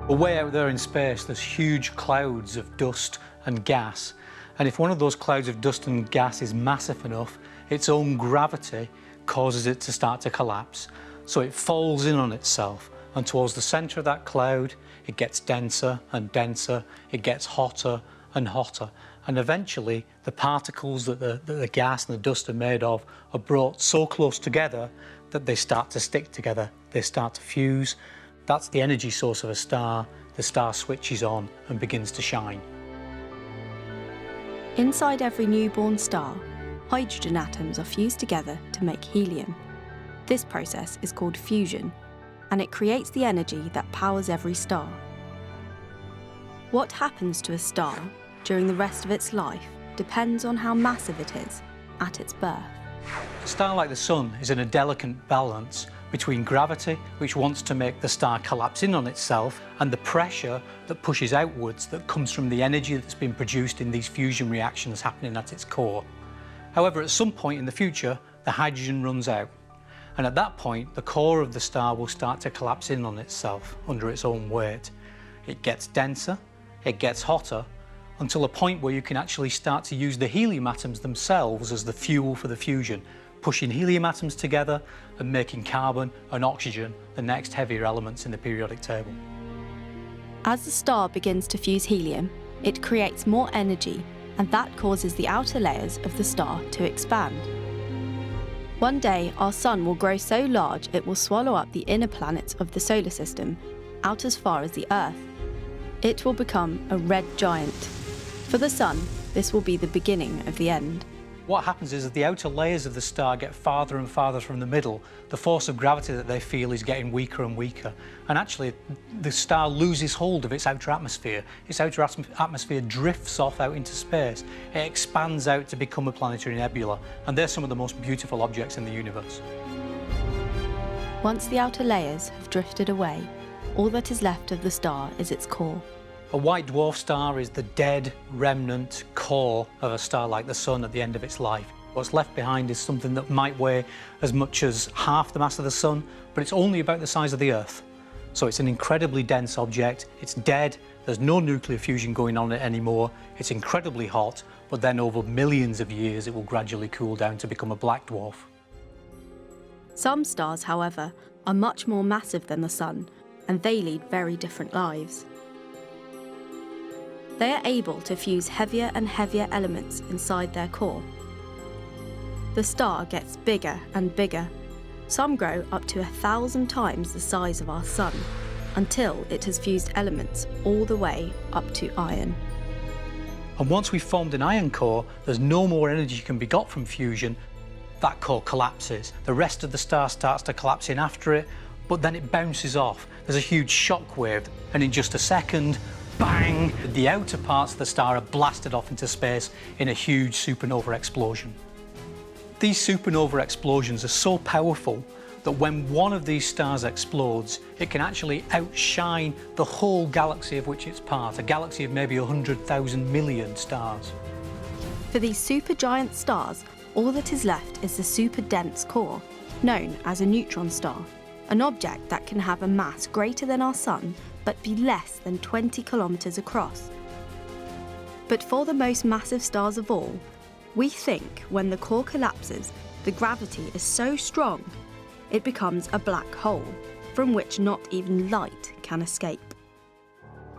But way out there in space, there's huge clouds of dust and gas. And if one of those clouds of dust and gas is massive enough, its own gravity causes it to start to collapse. So it falls in on itself, and towards the centre of that cloud, it gets denser and denser, it gets hotter and hotter. And eventually, the particles that the gas and the dust are made of are brought so close together that they start to stick together, they start to fuse. That's the energy source of a star. The star switches on and begins to shine. Inside every newborn star, hydrogen atoms are fused together to make helium. This process is called fusion, and it creates the energy that powers every star. What happens to a star during the rest of its life depends on how massive it is at its birth. A star like the Sun is in a delicate balance between gravity, which wants to make the star collapse in on itself, and the pressure that pushes outwards that comes from the energy that's been produced in these fusion reactions happening at its core. However, at some point in the future, the hydrogen runs out. And at that point, the core of the star will start to collapse in on itself under its own weight. It gets denser, it gets hotter, until a point where you can actually start to use the helium atoms themselves as the fuel for the fusion, pushing helium atoms together and making carbon and oxygen the next heavier elements in the periodic table. As the star begins to fuse helium, it creates more energy, and that causes the outer layers of the star to expand. One day, our sun will grow so large it will swallow up the inner planets of the solar system, out as far as the Earth. It will become a red giant. For the sun, this will be the beginning of the end. What happens is, as the outer layers of the star get farther and farther from the middle, the force of gravity that they feel is getting weaker and weaker. And actually, the star loses hold of its outer atmosphere. Its outer atmosphere drifts off out into space. It expands out to become a planetary nebula. And they're some of the most beautiful objects in the universe. Once the outer layers have drifted away, all that is left of the star is its core. A white dwarf star is the dead remnant core of a star like the Sun at the end of its life. What's left behind is something that might weigh as much as half the mass of the Sun, but it's only about the size of the Earth. So it's an incredibly dense object, it's dead, there's no nuclear fusion going on in it anymore, it's incredibly hot, but then over millions of years it will gradually cool down to become a black dwarf. Some stars, however, are much more massive than the Sun, and they lead very different lives. They are able to fuse heavier and heavier elements inside their core. The star gets bigger and bigger. Some grow up to 1,000 times the size of our Sun, until it has fused elements all the way up to iron. And once we've formed an iron core, there's no more energy can be got from fusion. That core collapses. The rest of the star starts to collapse in after it, but then it bounces off. There's a huge shock wave, and in just a second, bang! The outer parts of the star are blasted off into space in a huge supernova explosion. These supernova explosions are so powerful that when one of these stars explodes, it can actually outshine the whole galaxy of which it's part, a galaxy of maybe 100,000 million stars. For these supergiant stars, all that is left is the super-dense core, known as a neutron star, an object that can have a mass greater than our Sun, but be less than 20 kilometers across. But for the most massive stars of all, we think when the core collapses, the gravity is so strong, it becomes a black hole, from which not even light can escape.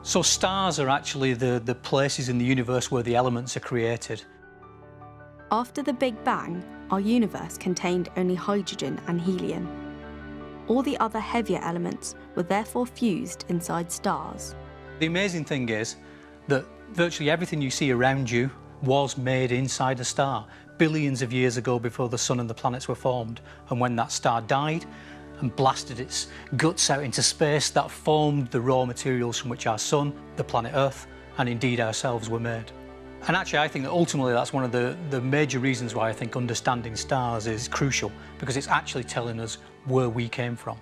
So stars are actually the places in the universe where the elements are created. After the Big Bang, our universe contained only hydrogen and helium. All the other heavier elements were therefore fused inside stars. The amazing thing is that virtually everything you see around you was made inside a star billions of years ago, before the Sun and the planets were formed. And when that star died and blasted its guts out into space, that formed the raw materials from which our Sun, the planet Earth, and indeed ourselves were made. And actually, I think that ultimately that's one of the major reasons why I think understanding stars is crucial, because it's actually telling us where we came from.